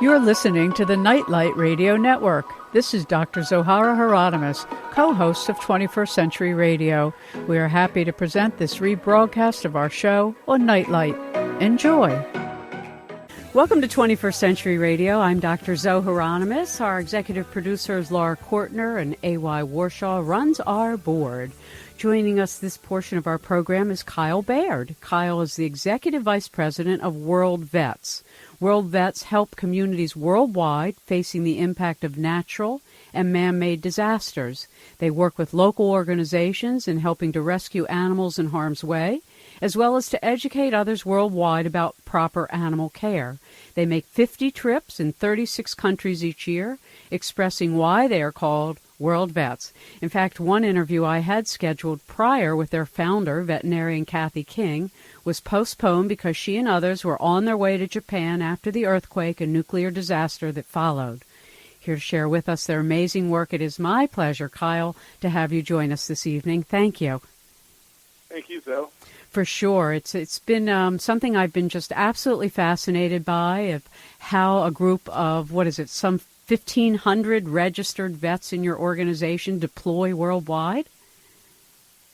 You're listening to the Nightlight Radio Network. This is Dr. Zohara Hieronimus, co-host of 21st Century Radio. We are happy to present this rebroadcast of our show on Nightlight. Enjoy. Welcome to 21st Century Radio. I'm Dr. Zohara Hieronimus. Our executive producer is Laura Kortner, and A.Y. Warshaw runs our board. Joining us this portion of our program is Kyle Baird. Kyle is the Executive Vice President of World Vets. World Vets help communities worldwide facing the impact of natural and man-made disasters. They work with local organizations in helping to rescue animals in harm's way, as well as to educate others worldwide about proper animal care. They make 50 trips in 36 countries each year, expressing why they are called World Vets. In fact, one interview I had scheduled prior with their founder, veterinarian Kathy King, was postponed because she and others were on their way to Japan after the earthquake and nuclear disaster that followed. Here to share with us their amazing work, it is my pleasure, Kyle, to have you join us this evening. Thank you. Thank you, Zoe. For sure. It's been something I've been just absolutely fascinated by, of how a group of, some 1,500 registered vets in your organization deploy worldwide?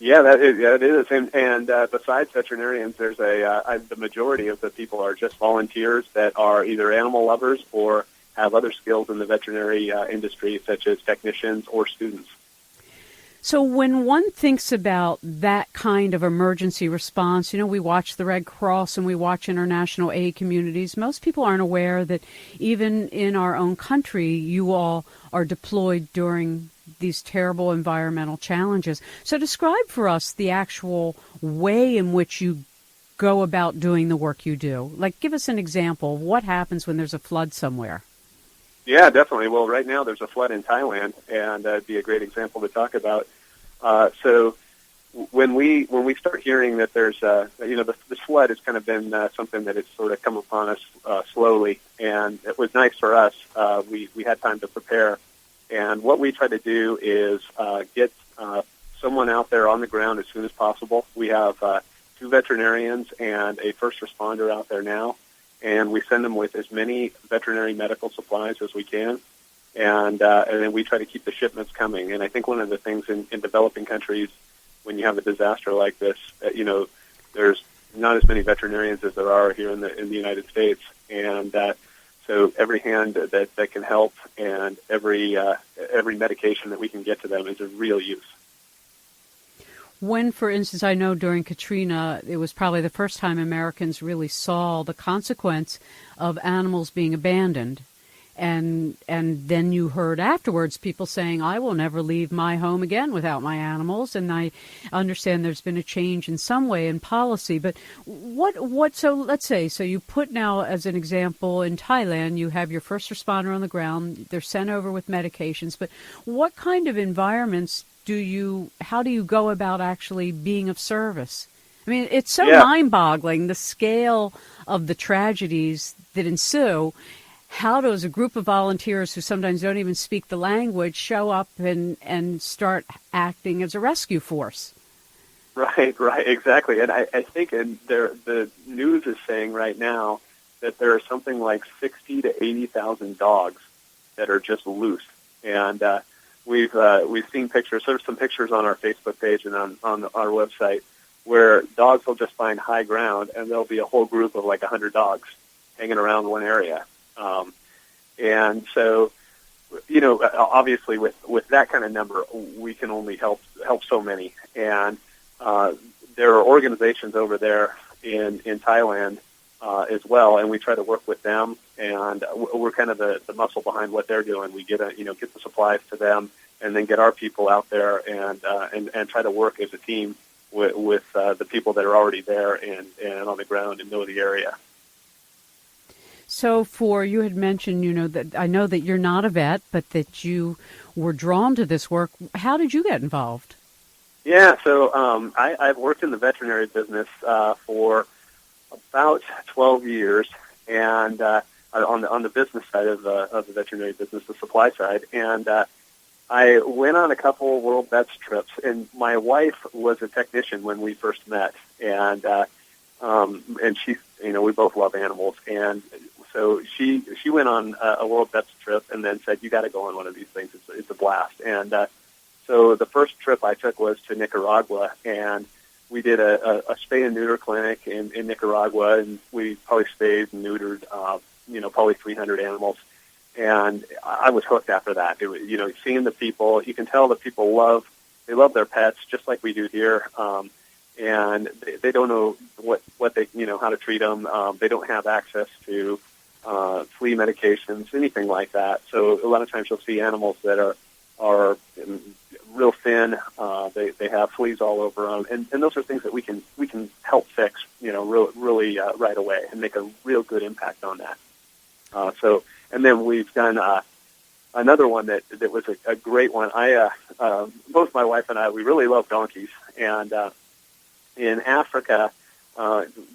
Yeah, that is. And besides veterinarians, there's the majority of the people are just volunteers that are either animal lovers or have other skills in the veterinary industry, such as technicians or students. So when one thinks about that kind of emergency response, we watch the Red Cross and we watch international aid communities. Most people aren't aware that even in our own country, you all are deployed during these terrible environmental challenges. So describe for us the actual way in which you go about doing the work you do. Like, give us an example of what happens when there's a flood somewhere. Yeah, definitely. Well, right now there's a flood in Thailand, and that'd be a great example to talk about. So when we start hearing that there's, this flood has kind of been something that has sort of come upon us slowly, and it was nice for us. We had time to prepare, and what we try to do is get someone out there on the ground as soon as possible. We have 2 veterinarians and a first responder out there now, and we send them with as many veterinary medical supplies as we can, and then we try to keep the shipments coming. And I think one of the things in developing countries, when you have a disaster like this, there's not as many veterinarians as there are here in the United States, and so every hand that can help and every medication that we can get to them is of real use. When, for instance, I know during Katrina, it was probably the first time Americans really saw the consequence of animals being abandoned. And then you heard afterwards people saying, I will never leave my home again without my animals. And I understand there's been a change in some way in policy. But so let's say, so you put now, as an example, in Thailand, you have your first responder on the ground. They're sent over with medications. But what kind of environments how do you go about actually being of service? I mean, it's so mind-boggling, the scale of the tragedies that ensue. How does a group of volunteers who sometimes don't even speak the language show up and start acting as a rescue force? Right, exactly. And I think the news is saying right now that there are something like 60 to 80,000 dogs that are just loose. And we've seen pictures. There's some pictures on our Facebook page and on our website where dogs will just find high ground, and there'll be a whole group of like 100 dogs hanging around one area. And so, obviously with that kind of number, we can only help so many. And there are organizations over there in Thailand as well, and we try to work with them. And we're kind of the muscle behind what they're doing. We get the supplies to them, and then get our people out there and try to work as a team with the people that are already there and on the ground and know the area. So you had mentioned, that I know that you're not a vet, but that you were drawn to this work. How did you get involved? Yeah, so I've worked in the veterinary business for about 12 years, and on the business side of the veterinary business, the supply side, and I went on a couple World Vets trips, and my wife was a technician when we first met, and she, we both love animals, and so she went on a World Vets trip and then said, "You got to go on one of these things. It's a blast." And so the first trip I took was to Nicaragua, and we did a spay and neuter clinic in Nicaragua, and we probably spayed and neutered, probably 300 animals. And I was hooked after that. It was, seeing the people, you can tell the people love their pets just like we do here. And they don't know what they, how to treat them. They don't have access to flea medications, anything like that. So a lot of times you'll see animals that are real thin. They have fleas all over them, and those are things that we can help fix, really right away and make a real good impact on that. And then we've done another one that was a great one. Both my wife and I, we really love donkeys, and in Africa,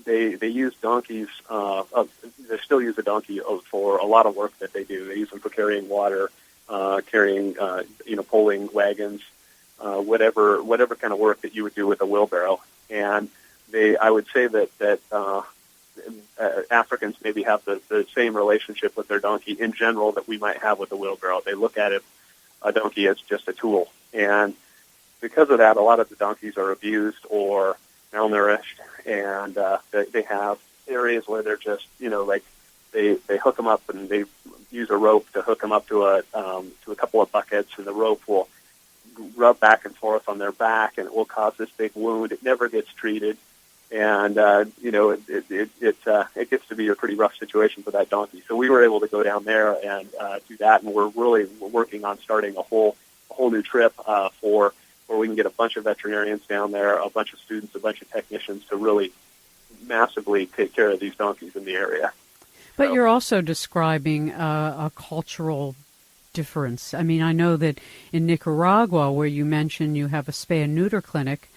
they use donkeys. They still use a donkey for a lot of work that they do. They use them for carrying water, carrying, pulling wagons, whatever kind of work that you would do with a wheelbarrow. And I would say that Africans maybe have the same relationship with their donkey in general that we might have with a wheelbarrow. They look at a donkey as just a tool. And because of that, a lot of the donkeys are abused or malnourished, and they have areas where they're just, they hook them up and they use a rope to hook them up to a couple of buckets, and the rope will rub back and forth on their back, and it will cause this big wound. It never gets treated, and it gets to be a pretty rough situation for that donkey. So we were able to go down there and do that, and we're working on starting a whole new trip where we can get a bunch of veterinarians down there, a bunch of students, a bunch of technicians to really massively take care of these donkeys in the area. But you're also describing a cultural difference. I mean, I know that in Nicaragua, where you mentioned you have a spay and neuter clinic,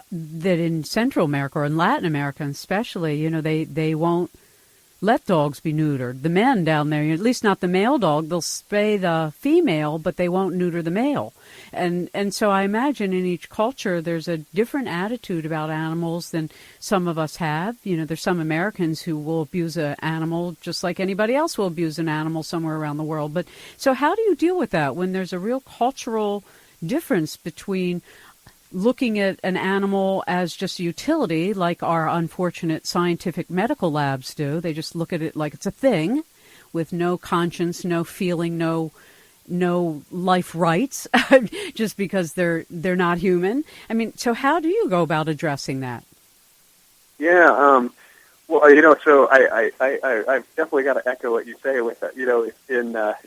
that in Central America or in Latin America especially, they won't let dogs be neutered. The men down there, at least not the male dog, they'll spay the female, but they won't neuter the male. And so I imagine in each culture there's a different attitude about animals than some of us have. There's some Americans who will abuse an animal just like anybody else will abuse an animal somewhere around the world. But so how do you deal with that when there's a real cultural difference between looking at an animal as just a utility, like our unfortunate scientific medical labs do? They just look at it like it's a thing with no conscience, no feeling, no life rights, just because they're not human. I mean, so how do you go about addressing that? Yeah, so I've definitely got to echo what you say with that.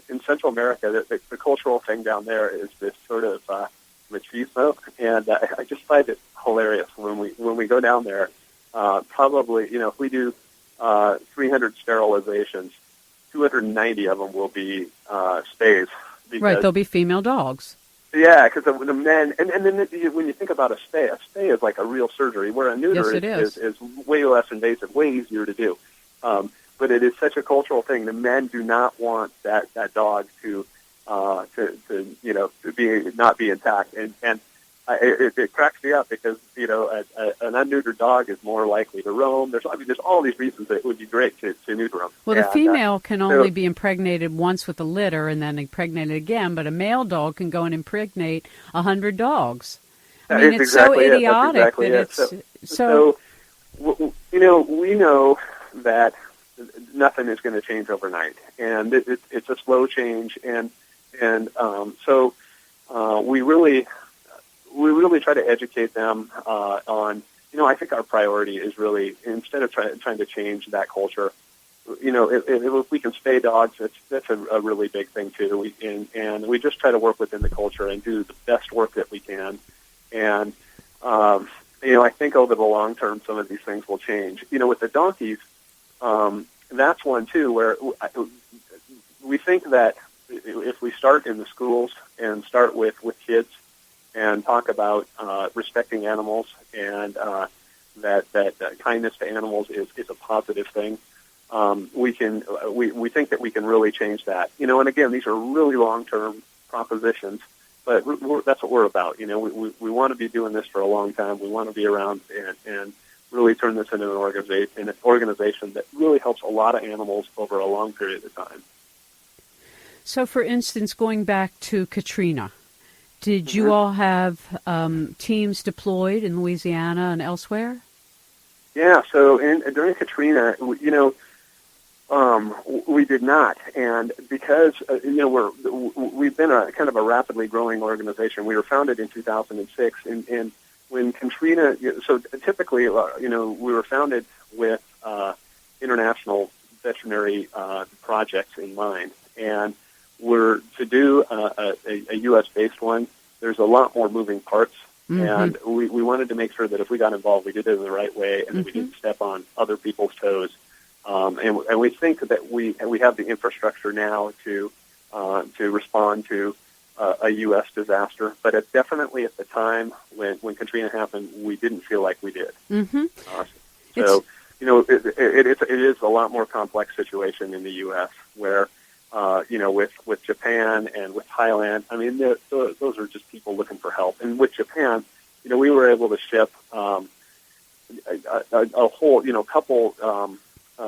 In Central America, the cultural thing down there is this sort of machismo, and I just find it hilarious when we go down there. Probably, if we do 300 sterilizations, 290 of them will be spays. Right, they'll be female dogs. Yeah, because the men, and then when you think about a spay is like a real surgery, where a neuter is way less invasive, way easier to do. But it is such a cultural thing. The men do not want that dog to not be intact, and it cracks me up because an unneutered dog is more likely to roam. There's all these reasons that it would be great to neuter them. Well, the female can only be impregnated once with a litter and then impregnated again, but a male dog can go and impregnate 100 dogs. I mean, it's exactly so idiotic that it's so. We know that nothing is going to change overnight, and it's a slow change, and so we really try to educate them on, I think our priority is really, instead of trying to change that culture, if we can spay dogs, that's a really big thing too. And we just try to work within the culture and do the best work that we can. And, I think over the long term, some of these things will change. With the donkeys, that's one too, where we think that if we start in the schools and start with kids and talk about respecting animals and that kindness to animals is a positive thing, we think that we can really change that. And again, these are really long-term propositions, but that's what we're about. We want to be doing this for a long time. We want to be around and really turn this into an organization that really helps a lot of animals over a long period of time. So, for instance, going back to Katrina, did you all have teams deployed in Louisiana and elsewhere? Yeah, so during Katrina, we did not, and because we've been a kind of a rapidly growing organization. We were founded in 2006, and when Katrina, so typically, we were founded with international veterinary projects in mind, and we're to do a U.S.-based one. There's a lot more moving parts. And we wanted to make sure that if we got involved, we did it in the right way, and that we didn't step on other people's toes. And we think that we have the infrastructure now to respond to a U.S. disaster. But definitely at the time when Katrina happened, we didn't feel like we did. So it is a lot more complex situation in the U.S. where with Japan and with Thailand, I mean, those are just people looking for help. And with Japan, we were able to ship a whole,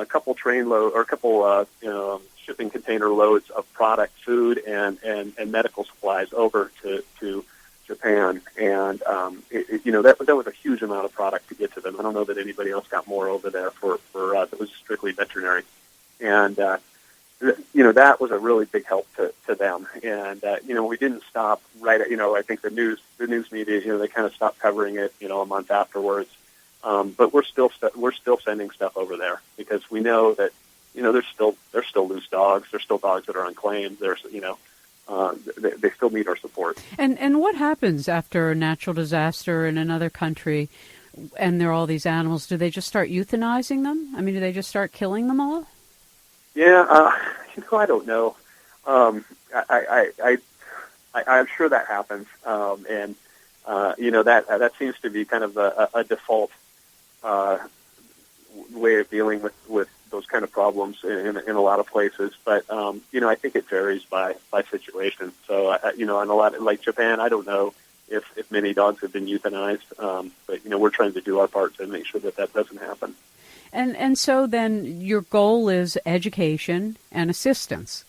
couple train load or a couple, shipping container loads of product, food, and medical supplies over to Japan. And that was a huge amount of product to get to them. I don't know that anybody else got more over there for us. It was strictly veterinary, and that was a really big help to them. And, we didn't stop right at, I think the news media, they kind of stopped covering it, a month afterwards. But we're still sending stuff over there because we know that, there's still loose dogs. There's still dogs that are unclaimed. There's, they still need our support. And what happens after a natural disaster in another country and there are all these animals? Do they just start euthanizing them? I mean, do they just start killing them all? Yeah, I don't know. I'm sure that happens, and that seems to be kind of a default way of dealing with those kind of problems in a lot of places. But I think it varies by situation. So in a lot like Japan, I don't know if many dogs have been euthanized, but we're trying to do our part to make sure that doesn't happen. And so then your goal is education and assistance.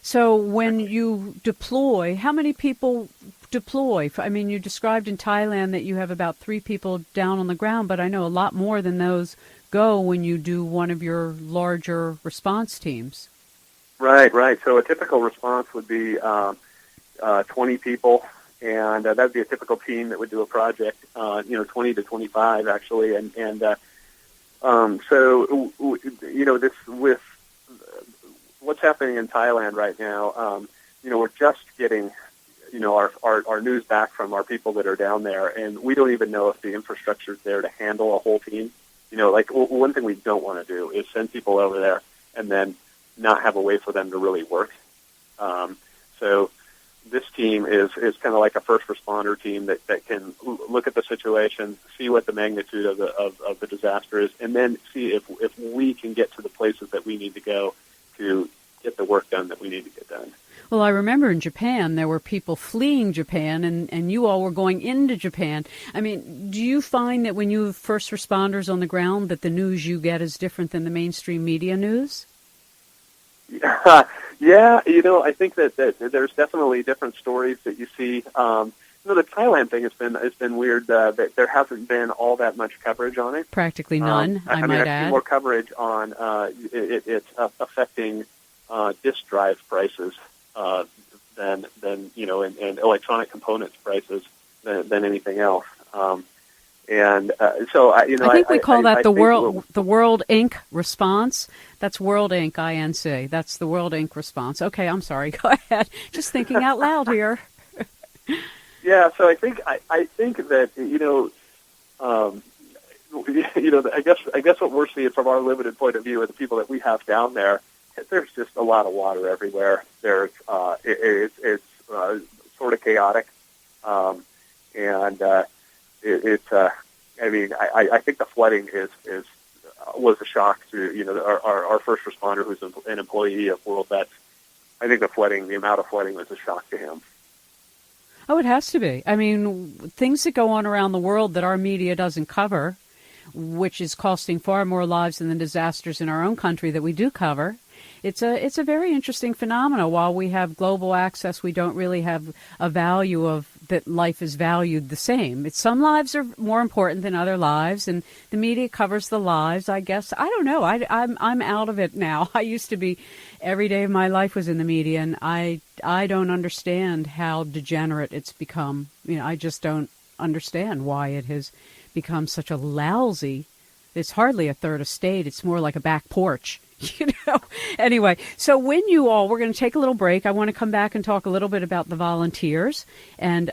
So when you deploy, how many people deploy? I mean, you described in Thailand that you have about 3 people down on the ground, but I know a lot more than those go when you do one of your larger response teams. Right. So a typical response would be 20 people, and that'd be a typical team that would do a project, 20 to 25 actually, so, this with what's happening in Thailand right now, we're just getting, our news back from our people that are down there, and we don't even know if the infrastructure is there to handle a whole team. One thing we don't want to do is send people over there and then not have a way for them to really work. So this team is kind of like a first responder team that can look at the situation, see what the magnitude of the disaster is, and then see if we can get to the places that we need to go to get the work done that we need to get done. Well, I remember in Japan there were people fleeing Japan, and you all were going into Japan. I mean, do you find that when you have first responders on the ground that the news you get is different than the mainstream media news? Yeah, I think that there's definitely different stories that you see. The Thailand thing has been weird. That there hasn't been all that much coverage on it. Practically none, I might I've add. seen more coverage on it's affecting disk drive prices than and electronic components prices than anything else. So I think we call that the World Inc. response. That's World Inc. INC. That's the World Inc. response. Okay, I'm sorry. Go ahead. Just thinking out loud here. Yeah. So I think that I guess what we're seeing from our limited point of view of the people that we have down there, there's just a lot of water everywhere. There's it's sort of chaotic, I think the flooding was a shock to our first responder who's an employee of World Vets. I think the amount of flooding was a shock to him. Oh, it has to be. I mean, things that go on around the world that our media doesn't cover, which is costing far more lives than the disasters in our own country that we do cover. It's a very interesting phenomenon. While we have global access, we don't really have a value of that life is valued the same. Some lives are more important than other lives, and the media covers the lives, I guess. I don't know. I'm out of it now. I used to be, every day of my life was in the media, and I don't understand how degenerate it's become. I just don't understand why it has become such a lousy. It's hardly a third estate. It's more like a back porch. Anyway, so we're going to take a little break. I want to come back and talk a little bit about the volunteers and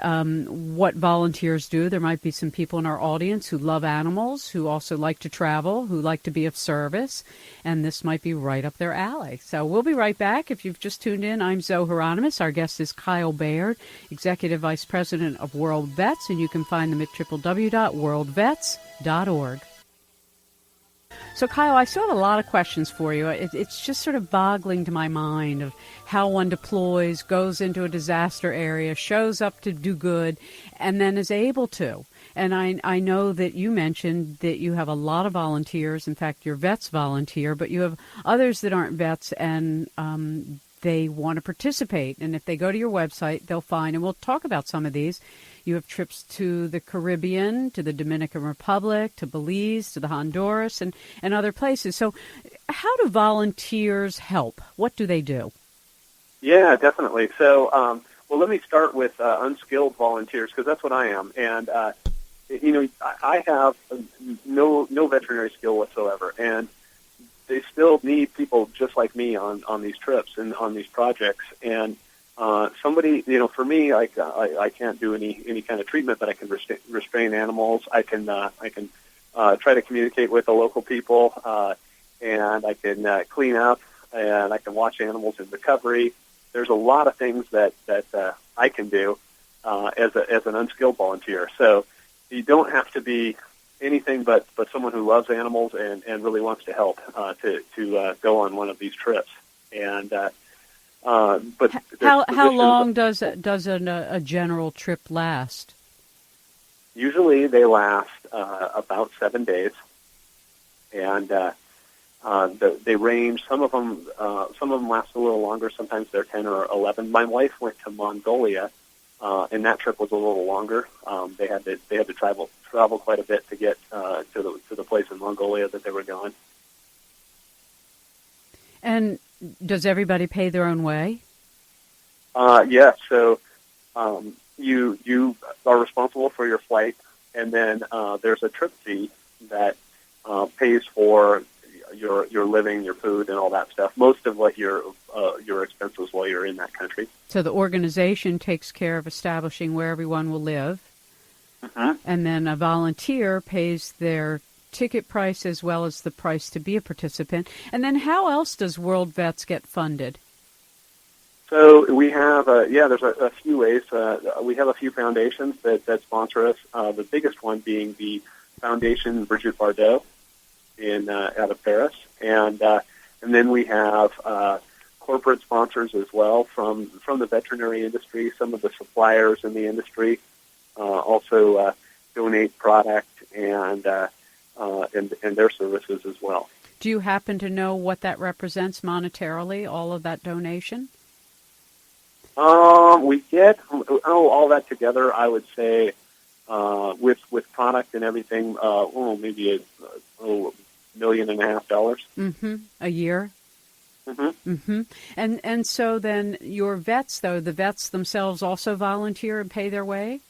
what volunteers do. There might be some people in our audience who love animals, who also like to travel, who like to be of service, and this might be right up their alley. So we'll be right back. If you've just tuned in, I'm Zohara Hieronimus. Our guest is Kyle Baird, Executive Vice President of World Vets, and you can find them at www.worldvets.org. So, Kyle, I still have a lot of questions for you. It's just sort of boggling to my mind of how one deploys, goes into a disaster area, shows up to do good, and then is able to. And I know that you mentioned that you have a lot of volunteers. In fact, your vets volunteer, but you have others that aren't vets, and they want to participate. And if they go to your website, they'll find, and we'll talk about some of these. You have trips to the Caribbean, to the Dominican Republic, to Belize, to the Honduras, and other places. So how do volunteers help? What do they do? Yeah, definitely. So, well, let me start with unskilled volunteers, because that's what I am. And, I have no veterinary skill whatsoever, and they still need people just like me on these trips and on these projects. And somebody, for me, I can't do any kind of treatment, but I can restrain animals. I can try to communicate with the local people, and I can clean up, and I can watch animals in recovery. There's a lot of things that I can do as an unskilled volunteer. So you don't have to be anything but someone who loves animals and really wants to help to go on one of these trips. And but how long does a general trip last? Usually they last about 7 days, and they range. Some of them last a little longer. Sometimes they're 10 or 11. My wife went to Mongolia, and that trip was a little longer. They had to travel quite a bit to get to the place in Mongolia that they were going. And does everybody pay their own way? Yes. So you are responsible for your flight, and then there's a trip fee that pays for your living, your food, and all that stuff. Most of what your expenses while you're in that country. So the organization takes care of establishing where everyone will live, and then a volunteer pays their ticket price as well as the price to be a participant. And then how else does World Vets get funded? So we have, there's a few ways. We have a few foundations that sponsor us, the biggest one being the Foundation Brigitte Bardot out of Paris. And then we have corporate sponsors as well from the veterinary industry. Some of the suppliers in the industry also donate product and their services as well. Do you happen to know what that represents monetarily, all of that donation? We get all that together. I would say with product and everything, maybe $1.5 million. Mm-hmm. A year. Mm-hmm. Mm-hmm. And so then your vets, though, the vets themselves also volunteer and pay their way?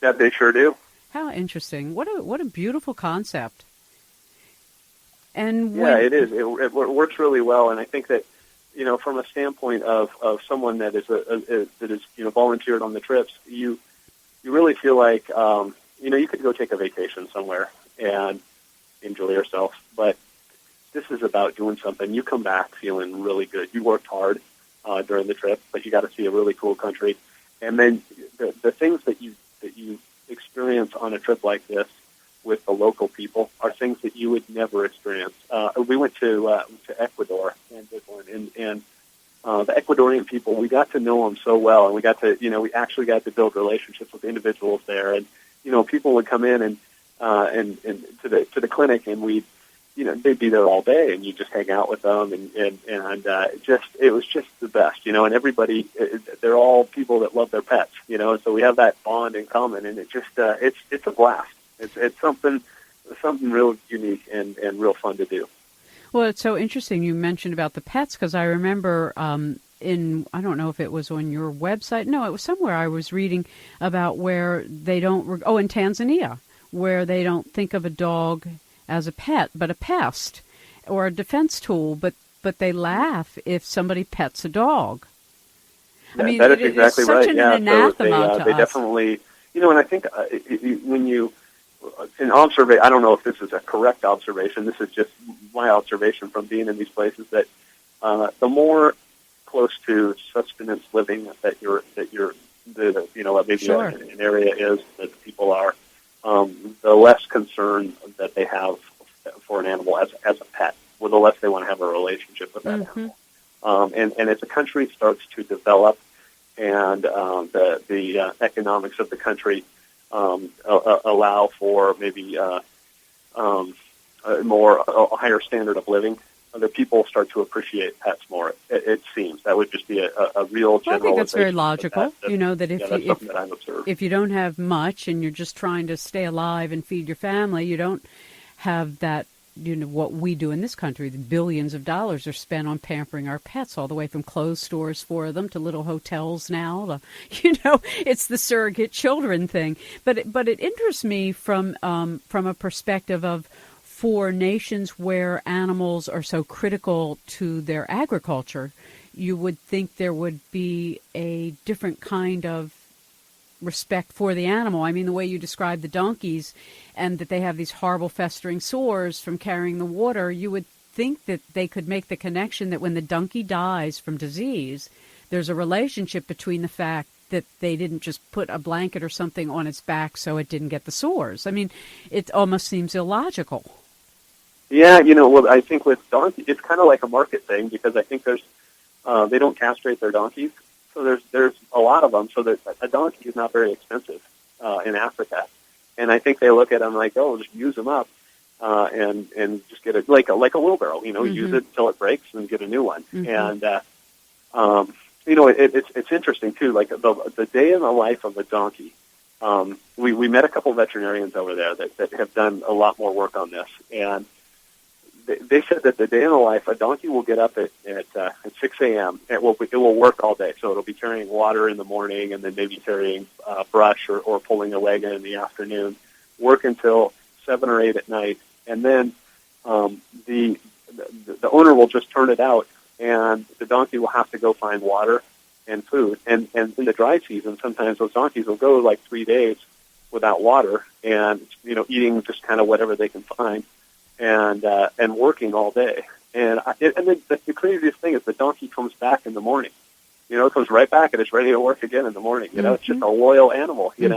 Yeah, they sure do. How interesting! What a beautiful concept. And it is. It works really well, and I think that from a standpoint of someone that is volunteered on the trips, you really feel like you could go take a vacation somewhere and enjoy yourself, but this is about doing something. You come back feeling really good. You worked hard during the trip, but you got to see a really cool country, and then the things that you experience on a trip like this with the local people are things that you would never experience. We went to Ecuador and did one, and the Ecuadorian people, we got to know them so well, and we actually got to build relationships with individuals there, and people would come in and and to the clinic, and they'd be there all day, and you just hang out with them, and it was just the best, and everybody, they're all people that love their pets, and so we have that bond in common, and it just it's a blast. It's something real unique and real fun to do. Well, it's so interesting you mentioned about the pets, because I remember I don't know if it was on your website. No, it was somewhere I was reading about where they don't, in Tanzania, where they don't think of a dog as a pet, but a pest or a defense tool, but they laugh if somebody pets a dog. Yeah, that is exactly right. Such an anathema to they us. Definitely, and I think when you, I don't know if this is a correct observation. This is just my observation from being in these places, that the more close to sustenance living that maybe Sure. an area is that people are, the less concern that they have for an animal as a pet, or the less they want to have a relationship with that animal. And as the country starts to develop, and the economics of the country allow for maybe a higher standard of living, the people start to appreciate pets more. It seems that would just be a real generalization. Well, I think that's very logical. That if you don't have much and you're just trying to stay alive and feed your family, you don't have that. What we do in this country, the billions of dollars are spent on pampering our pets, all the way from clothes stores for them to little hotels now. It's the surrogate children thing. But it interests me from a perspective of, for nations where animals are so critical to their agriculture, you would think there would be a different kind of respect for the animal. I mean, the way you describe the donkeys, and that they have these horrible festering sores from carrying the water, you would think that they could make the connection that when the donkey dies from disease, there's a relationship between the fact that they didn't just put a blanket or something on its back so it didn't get the sores. I mean, it almost seems illogical. Yeah, well, I think with donkeys, it's kind of like a market thing, because I think there's they don't castrate their donkeys. So there's a lot of them. So that a donkey is not very expensive in Africa, and I think they look at them like, oh, just use them up, and just get like a wheelbarrow. Use it until it breaks and get a new one. And it's interesting too. Like the day in the life of a donkey. We met a couple of veterinarians over there that have done a lot more work on this, and they said that the day in the life, a donkey will get up at 6 a.m. It will work all day. So it'll be carrying water in the morning, and then maybe carrying brush or pulling a wagon in the afternoon, work until 7 or 8 at night. And then the owner will just turn it out, and the donkey will have to go find water and food. And in the dry season, sometimes those donkeys will go like 3 days without water, and eating just kind of whatever they can find, and working all day. And then the craziest thing is the donkey comes back in the morning. It comes right back and it's ready to work again in the morning. It's just a loyal animal. It's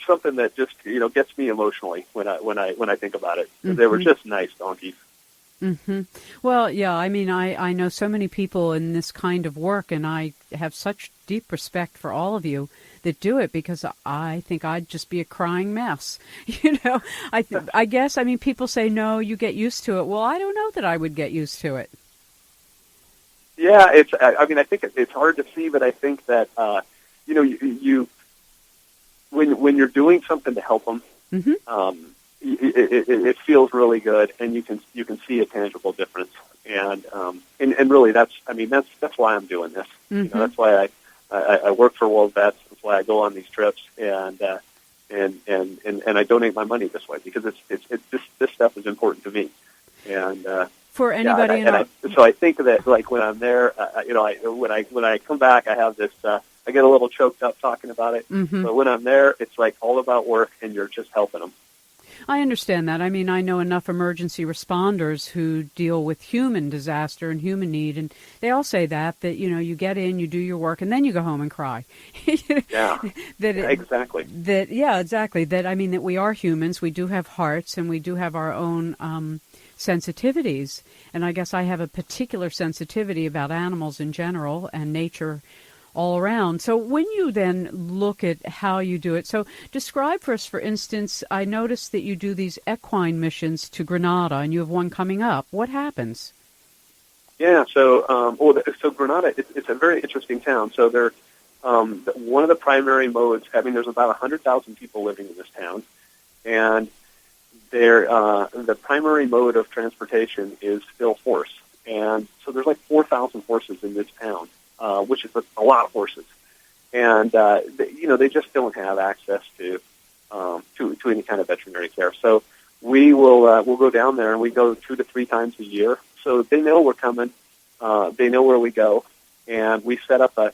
something that just gets me emotionally when I think about it. They were just nice donkeys. Well, yeah, I mean, I know so many people in this kind of work, and I have such deep respect for all of you that do it, because I think I'd just be a crying mess. I guess, I mean, people say, no, you get used to it. Well, I don't know that I would get used to it. Yeah, I think it's hard to see, but I think that, you when you're doing something to help them, it feels really good, and you can see a tangible difference, and really that's why I'm doing this. That's why I work for World Vets. That's why I go on these trips, and I donate my money this way, because this stuff is important to me. And for anybody, so I think that, like, when I'm there, when I come back, I have this. I get a little choked up talking about it. But when I'm there, it's like all about work, and you're just helping them. I understand that. I mean, I know enough emergency responders who deal with human disaster and human need, and they all say that you get in, you do your work, and then you go home and cry. Exactly. Exactly. That we are humans, we do have hearts, and we do have our own sensitivities. And I guess I have a particular sensitivity about animals in general and nature all around. So when you then look at how you do it, so describe for us, for instance, I noticed that you do these equine missions to Grenada, and you have one coming up. What happens? Yeah, so Grenada, it's a very interesting town. So they're one of the primary modes. There's about 100,000 people living in this town, and the primary mode of transportation is still horse. And so there's like 4,000 horses in this town, which is a lot of horses. And they just don't have access to any kind of veterinary care. So we'll go down there, and we go 2 to 3 times a year. So they know we're coming. They know where we go, and we set up an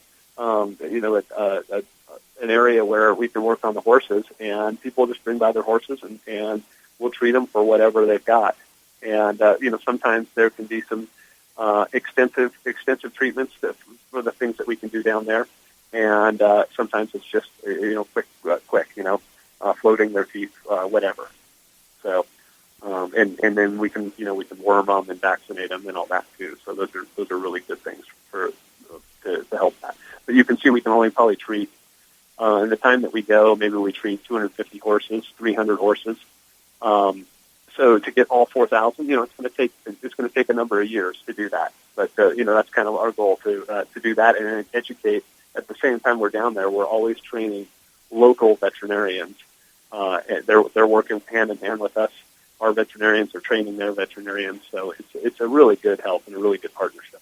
area where we can work on the horses, and people just bring by their horses, and we'll treat them for whatever they've got. And sometimes there can be some extensive treatments for the things that we can do down there, and sometimes it's just quick, floating their teeth, whatever. So. And then we can worm them and vaccinate them and all that too. So those are really good things to help that. But you can see we can only probably treat in the time that we go. Maybe we treat 250 horses, 300 horses. So to get all 4,000, it's going to take a number of years to do that. But that's kind of our goal to do that and educate. At the same time we're down there, we're always training local veterinarians. They're working hand in hand with us. Our veterinarians are training their veterinarians, so it's a really good help and a really good partnership.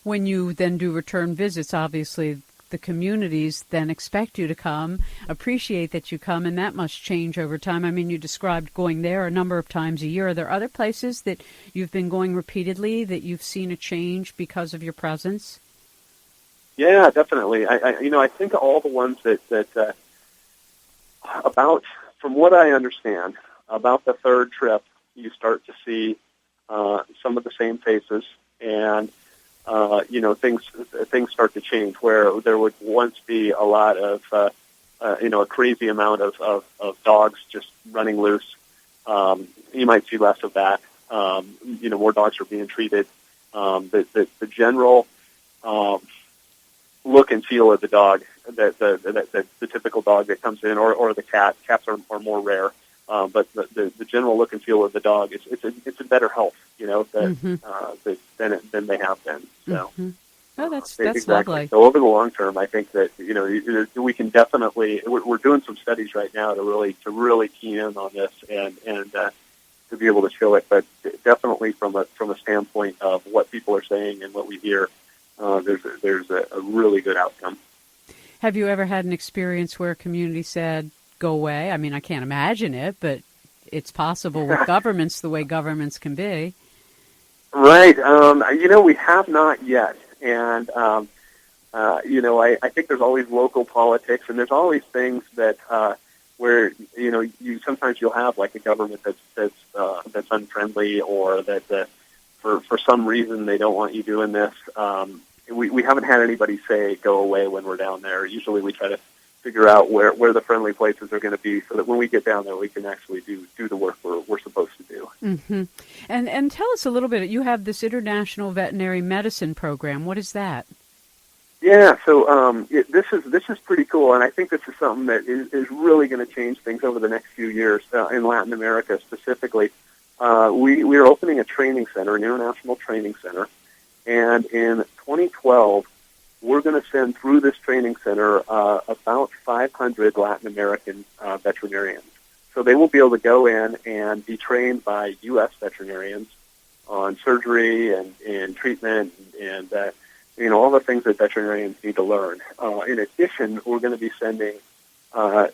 When you then do return visits, obviously the communities then expect you to come, appreciate that you come, and that must change over time. I mean, you described going there a number of times a year. Are there other places that you've been going repeatedly that you've seen a change because of your presence? Yeah, definitely. I think all the ones that about, from what I understand, about the third trip, you start to see some of the same faces, and things start to change. Where there would once be a lot of a crazy amount of dogs just running loose, you might see less of that. More dogs are being treated. The general look and feel of the dog, the typical dog that comes in, or the cat. Cats are more rare. But the general look and feel of the dog it's a better health, than they have been. So, oh, that's exactly. lovely. So over the long term, I think that we can definitely we're doing some studies right now to really key in on this and to be able to show it. But definitely from a standpoint of what people are saying and what we hear, there's a really good outcome. Have you ever had an experience where a community said, go away? I mean, I can't imagine it, but it's possible with governments the way governments can be. Right. We have not yet. And, I think there's always local politics, and there's always things that where, sometimes you'll have like a government that's unfriendly, or that for some reason they don't want you doing this. We haven't had anybody say go away when we're down there. Usually we try to figure out where the friendly places are going to be, so that when we get down there, we can actually do the work we're supposed to do. Mm-hmm. And tell us a little bit. You have this International Veterinary Medicine Program. What is that? Yeah, so this is pretty cool, and I think this is something that is really going to change things over the next few years in Latin America specifically. We are opening a training center, an international training center, and in 2012. We're going to send through this training center about 500 Latin American veterinarians. So they will be able to go in and be trained by U.S. veterinarians on surgery and treatment and all the things that veterinarians need to learn. In addition, we're going to be sending about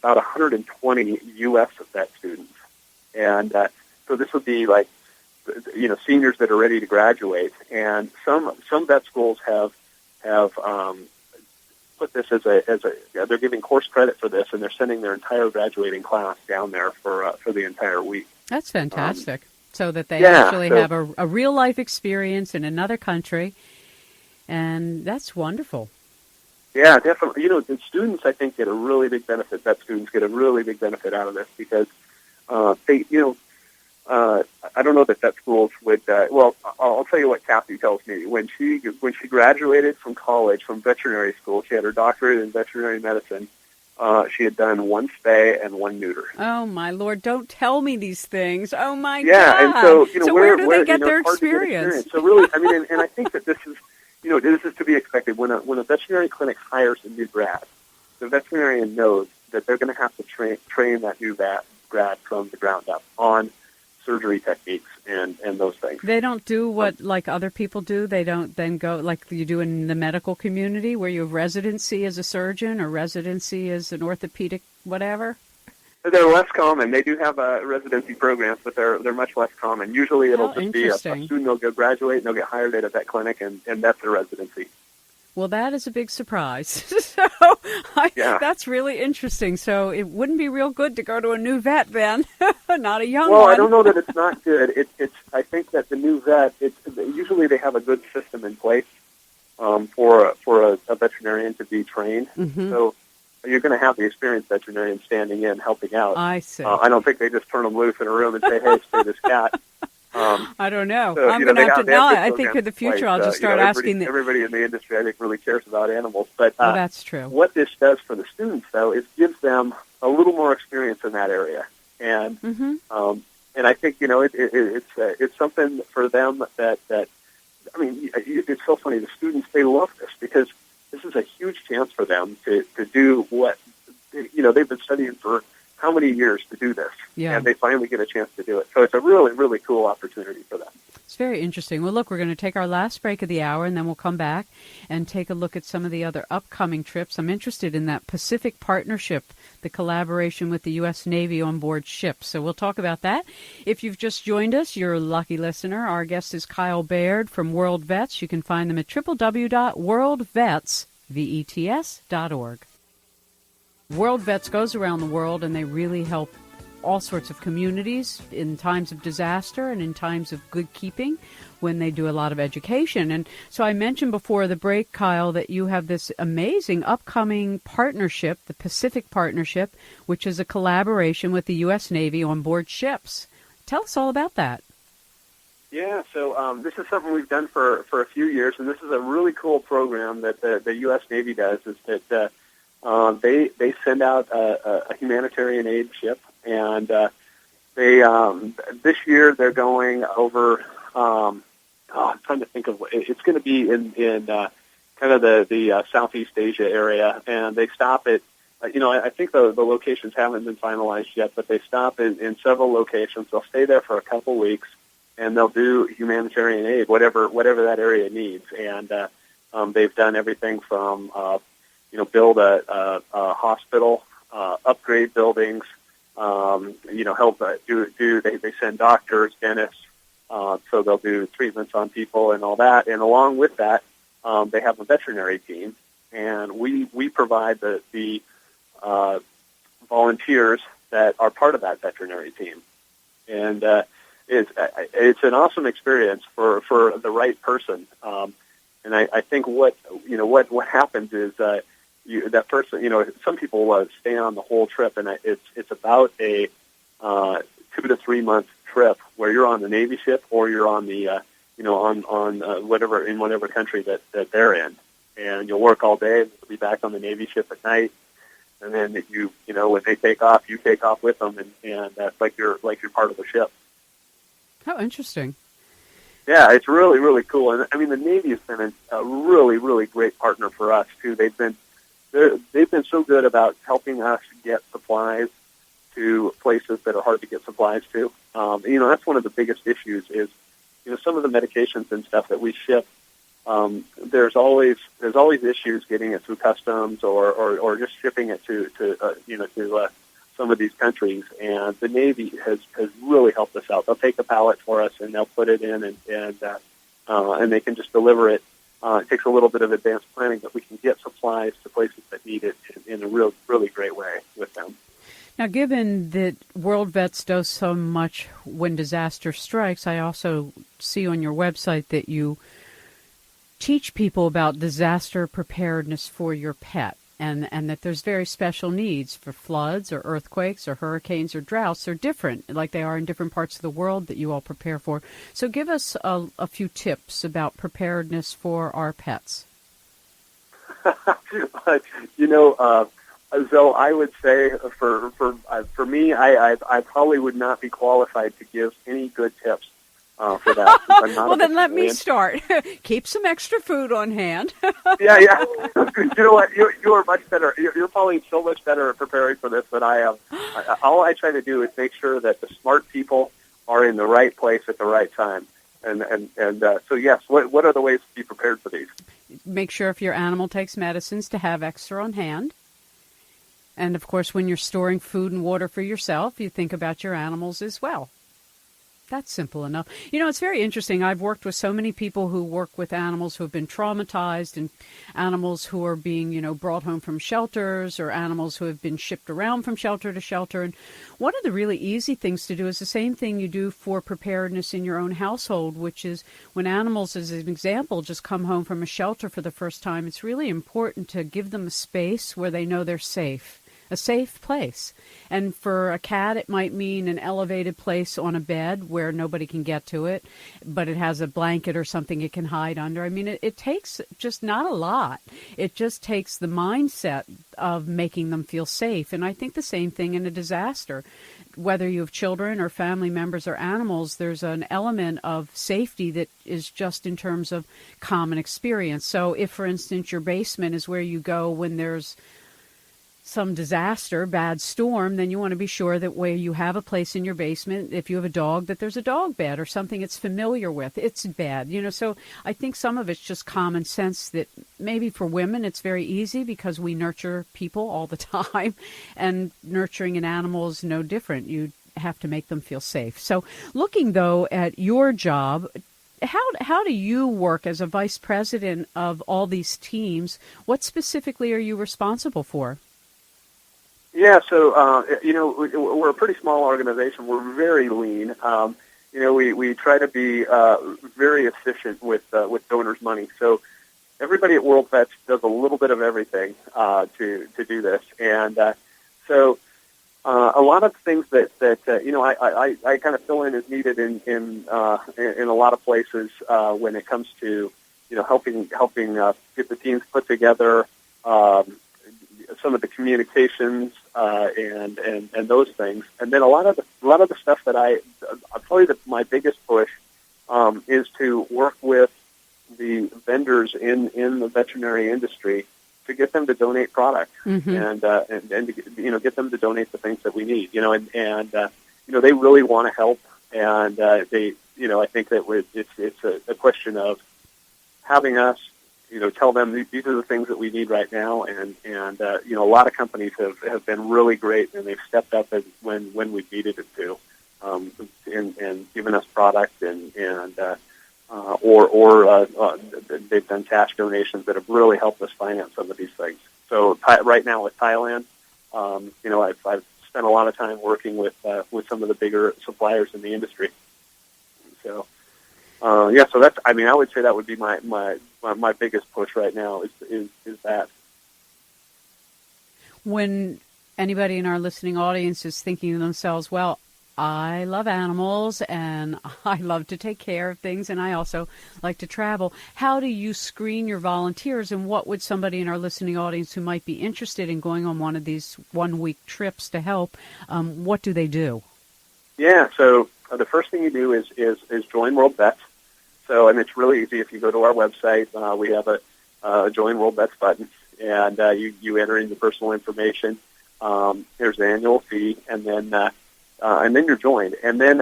120 U.S. vet students. And so this would be like, seniors that are ready to graduate. And some vet schools have put this as they're giving course credit for this, and they're sending their entire graduating class down there for the entire week. That's fantastic. So that they actually have a real life experience in another country, and that's wonderful. Yeah, definitely. The students, I think, get a really big benefit. Vet students get a really big benefit out of this because I I don't know that vet schools would. Well, I'll tell you what Kathy tells me. When she graduated from college, from veterinary school, she had her doctorate in veterinary medicine. She had done one spay and one neuter. Oh, my Lord, don't tell me these things. Oh, my God. Yeah, and so, so where do they get their experience? So really, I mean, and I think that this is to be expected. When a veterinary clinic hires a new grad, the veterinarian knows that they're going to have to train that new grad from the ground up on surgery techniques and those things. They don't do what like other people do. They don't then go like you do in the medical community where you have residency as a surgeon or residency as an orthopedic whatever. They're less common. They do have residency programs, but they're much less common. Usually it'll just be a student will go graduate and they'll get hired at a vet clinic and that's their residency. Well, that is a big surprise. That's really interesting. So it wouldn't be real good to go to a new vet then, not a young one. Well, I don't know that it's not good. I think that the new vet, usually they have a good system in place for a veterinarian to be trained. Mm-hmm. So you're going to have the experienced veterinarian standing in, helping out. I see. I don't think they just turn them loose in a room and say, hey, spay this cat. I don't know. So, I'm going to have to now. I think in the future I'll just start asking. Everybody in the industry, I think, really cares about animals. But that's true. What this does for the students, though, is gives them a little more experience in that area, and I think it's something for them that I mean, it's so funny. The students, they love this because this is a huge chance for them to do what they've been studying for how many years to do this, and they finally get a chance to do it. So it's a really, really cool opportunity for them. It's very interesting. Well, look, we're going to take our last break of the hour, and then we'll come back and take a look at some of the other upcoming trips. I'm interested in that Pacific Partnership, the collaboration with the U.S. Navy on board ships. So we'll talk about that. If you've just joined us, you're a lucky listener. Our guest is Kyle Baird from World Vets. You can find them at www.worldvets.org. World Vets goes around the world, and they really help all sorts of communities in times of disaster and in times of good keeping when they do a lot of education. And so I mentioned before the break, Kyle, that you have this amazing upcoming partnership, the Pacific Partnership, which is a collaboration with the U.S. Navy on board ships. Tell us all about that. Yeah, so this is something we've done for a few years, and this is a really cool program that the U.S. Navy does, is that they send out a humanitarian aid ship, and they this year they're going over. I'm trying to think of it's going to be in kind of the Southeast Asia area, and they stop at. I think the locations haven't been finalized yet, but they stop in several locations. They'll stay there for a couple weeks, and they'll do humanitarian aid, whatever that area needs, and they've done everything from build a hospital, upgrade buildings, help they send doctors, dentists, so they'll do treatments on people and all that. And along with that, they have a veterinary team, and we provide the volunteers that are part of that veterinary team. And it's an awesome experience for the right person. And I think what happens is that person, some people stay on the whole trip, and it's about a 2 to 3 month trip where you're on the Navy ship or you're on the whatever country that they're in, and you'll work all day. You'll be back on the Navy ship at night, and then when they take off, you take off with them, and that's like you're part of the ship. How interesting. Yeah, it's really, really cool. And I mean, the Navy has been a really, really great partner for us too. They've been so good about helping us get supplies to places that are hard to get supplies to. That's one of the biggest issues is, some of the medications and stuff that we ship. There's always issues getting it through customs or just shipping it to some of these countries, and the Navy has really helped us out. They'll take a pallet for us and they'll put it in, and they can just deliver it. It takes a little bit of advanced planning, but we can get supplies to places that need it in a really great way with them. Now, given that World Vets does so much when disaster strikes, I also see on your website that you teach people about disaster preparedness for your pet. and that there's very special needs for floods or earthquakes or hurricanes or droughts. They're different, like they are in different parts of the world that you all prepare for. So give us a few tips about preparedness for our pets. So I would say for me, I probably would not be qualified to give any good tips for that. I'm not well, then let me start. Keep some extra food on hand. Yeah. You know what? You are much better. You're probably so much better at preparing for this than I am. All I try to do is make sure that the smart people are in the right place at the right time. And so yes, what are the ways to be prepared for these? Make sure if your animal takes medicines to have extra on hand. And, of course, when you're storing food and water for yourself, you think about your animals as well. That's simple enough. You know, it's very interesting. I've worked with so many people who work with animals who have been traumatized and animals who are being, brought home from shelters or animals who have been shipped around from shelter to shelter. And one of the really easy things to do is the same thing you do for preparedness in your own household, which is when animals, as an example, just come home from a shelter for the first time, it's really important to give them a space where they know they're safe. A safe place. And for a cat, it might mean an elevated place on a bed where nobody can get to it, but it has a blanket or something it can hide under. I mean, it takes just not a lot. It just takes the mindset of making them feel safe. And I think the same thing in a disaster. Whether you have children or family members or animals, there's an element of safety that is just in terms of common experience. So if, for instance, your basement is where you go when there's some disaster, bad storm, then you want to be sure that where you have a place in your basement, if you have a dog, that there's a dog bed or something it's familiar with. It's bed, so I think some of it's just common sense that maybe for women it's very easy because we nurture people all the time, and nurturing an animal is no different. You have to make them feel safe. So looking, though, at your job, how do you work as a vice president of all these teams? What specifically are you responsible for? Yeah, so we're a pretty small organization. We're very lean. We try to be very efficient with donors' money. So everybody at World Vets does a little bit of everything to do this, and so a lot of things that I kind of fill in as needed in a lot of places when it comes to helping get the teams put together. Some of the communications and those things, and then a lot of the stuff that my biggest push is to work with the vendors in the veterinary industry to get them to donate product and to get them to donate the things that we need. They really want to help, and they I think that it's a question of having us tell them these are the things that we need right now, and a lot of companies have been really great, and they've stepped up when we've needed it to, and given us product or they've done cash donations that have really helped us finance some of these things. So right now with Thailand, I've spent a lot of time working with some of the bigger suppliers in the industry. So. So that's. I would say that would be my biggest push right now is that. When anybody in our listening audience is thinking to themselves, well, I love animals and I love to take care of things and I also like to travel, how do you screen your volunteers, and what would somebody in our listening audience who might be interested in going on one of these 1-week trips to help, what do they do? Yeah, so the first thing you do is join World Vets. So, and it's really easy. If you go to our website, we have a Join World Vets button, and you enter in your personal information. There's the annual fee, and then you're joined. And then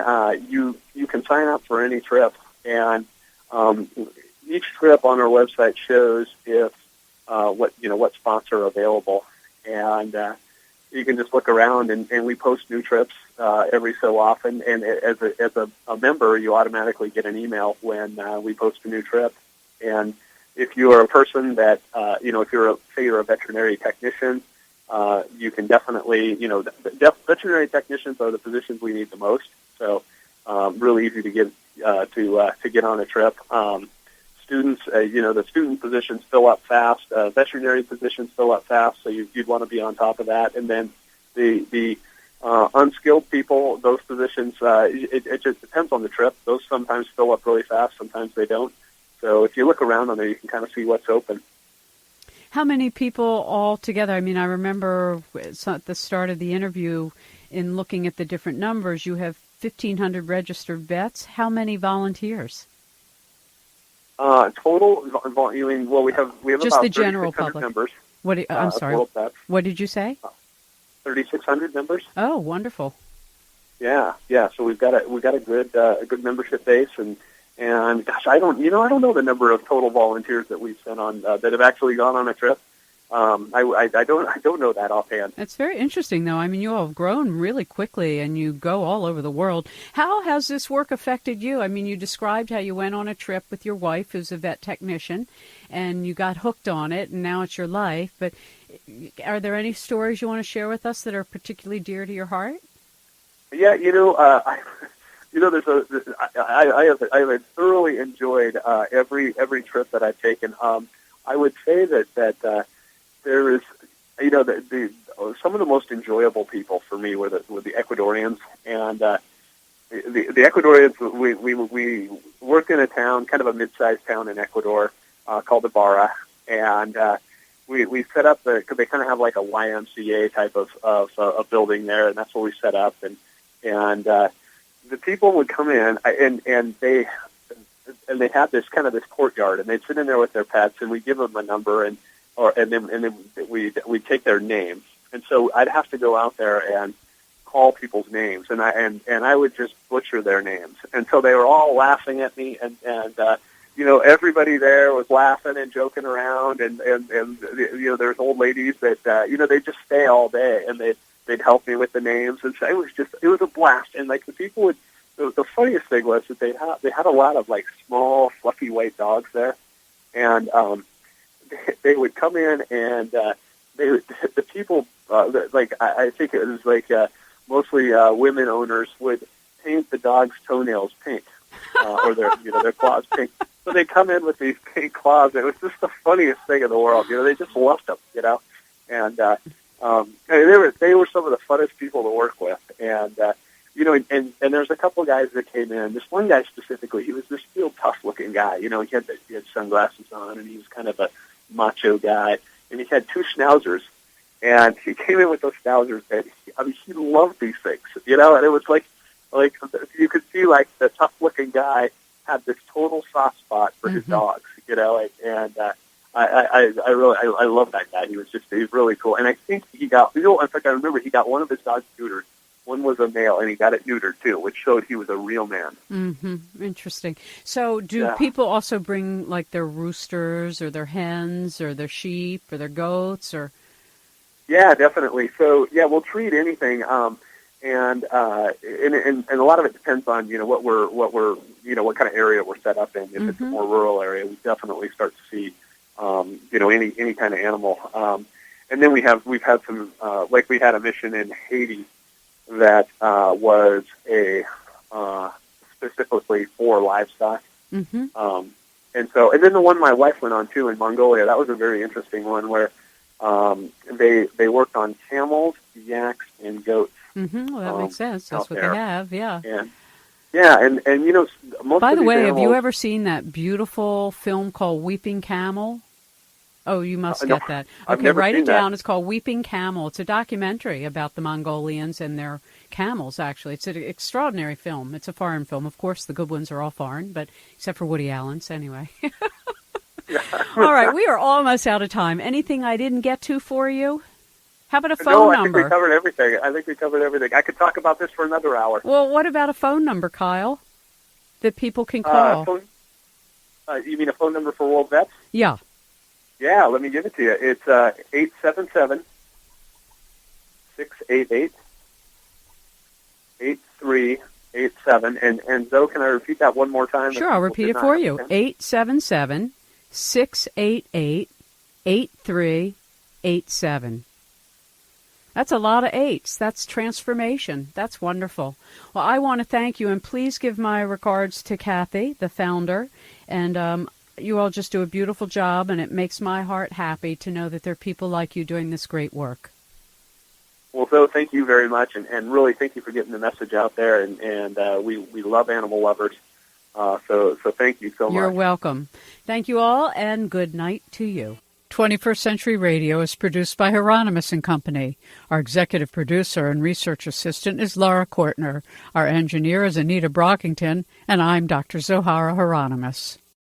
you can sign up for any trip, and each trip on our website shows if what spots are available, and you can just look around, and we post new trips every so often. And as a member, you automatically get an email when we post a new trip. And if you are a person that if you're a veterinary technician, you can definitely veterinary technicians are the positions we need the most. So really easy to get on a trip. students, the student positions fill up fast. Veterinary positions fill up fast, so you'd want to be on top of that. And then the unskilled people, those positions, it just depends on the trip. Those sometimes fill up really fast, sometimes they don't. So if you look around on there, you can kind of see what's open. How many people all together? I mean, I remember at the start of the interview, in looking at the different numbers, you have 1,500 registered vets. How many volunteers? Total, you mean, well, we have just about the general public members. I'm sorry. What did you say? 3,600 members. Oh, wonderful. Yeah. So we've got a good membership base, and gosh, I don't know the number of total volunteers that we've sent on that have actually gone on a trip. I don't know that offhand. That's very interesting, though. I mean, you all have grown really quickly, and you go all over the world. How has this work affected you? I mean, you described how you went on a trip with your wife, who's a vet technician, and you got hooked on it, and now it's your life. But are there any stories you want to share with us that are particularly dear to your heart? Yeah, I have thoroughly enjoyed every trip that I've taken. I would say that there is, some of the most enjoyable people for me were the Ecuadorians, and the Ecuadorians. We worked in a town, kind of a mid-sized town in Ecuador, called Ibarra, and we set up because they kind of have like a YMCA type of building there, and that's where we set up, and the people would come in, and they had this courtyard, and they'd sit in there with their pets, and we'd give them a number, and then we'd take their names, and so I'd have to go out there and call people's names, and I would just butcher their names, and so they were all laughing at me, and everybody there was laughing and joking around, and there's old ladies that they just stay all day, and they'd help me with the names, and so it was a blast, and like the people would. The funniest thing was that they had a lot of like small, fluffy white dogs there, and they would come in, and the people I think it was like mostly women owners would paint the dog's toenails pink or their claws pink. So they come in with these pink claws. And it was just the funniest thing in the world. They just loved them, and they were some of the funnest people to work with, and. And there's a couple of guys that came in. This one guy specifically, he was this real tough-looking guy. He had sunglasses on, and he was kind of a macho guy. And he had two schnauzers, and he came in with those schnauzers, and he loved these things, and it was like you could see like the tough-looking guy had this total soft spot for his dogs, and I really love that guy. He was really cool, and I think he got in fact I remember he got one of his dogs neutered. One was a male, and he got it neutered, too, which showed he was a real man. Mm-hmm. Interesting. So do people also bring, like, their roosters or their hens or their sheep or their goats? Or? Yeah, definitely. So, we'll treat anything, and a lot of it depends on, what kind of area we're set up in. If it's a more rural area, we definitely start to see, any kind of animal. And then we've had some, like we had a mission in Haiti, that was specifically for livestock. Mm-hmm. And then the one my wife went on too in Mongolia, that was a very interesting one where they worked on camels, yaks, and goats. Mm-hmm. Well, that makes sense. That's what they have, yeah. And most By of the way, animals, have you ever seen that beautiful film called Weeping Camel? Oh, you must get that. Okay, write it down. It's called Weeping Camel. It's a documentary about the Mongolians and their camels, actually. It's an extraordinary film. It's a foreign film. Of course, the good ones are all foreign, but except for Woody Allen's, anyway. All right, we are almost out of time. Anything I didn't get to for you? How about a phone number? I think we covered everything. I could talk about this for another hour. Well, what about a phone number, Kyle, that people can call? You mean a phone number for World Vets? Yeah. Yeah, let me give it to you. It's 877-688-8387. And Zoe, can I repeat that one more time? Sure, I'll repeat it for you. 877-688-8387. That's a lot of eights. That's transformation. That's wonderful. Well, I want to thank you, and please give my regards to Kathy, the founder, and You all just do a beautiful job, and it makes my heart happy to know that there are people like you doing this great work. Well, Zoe, thank you very much, and really thank you for getting the message out there, and we love animal lovers, so thank you so much. You're welcome. Thank you all, and good night to you. 21st Century Radio is produced by Hieronimus Company. Our executive producer and research assistant is Laura Kortner. Our engineer is Anita Brockington, and I'm Dr. Zohara Hieronimus.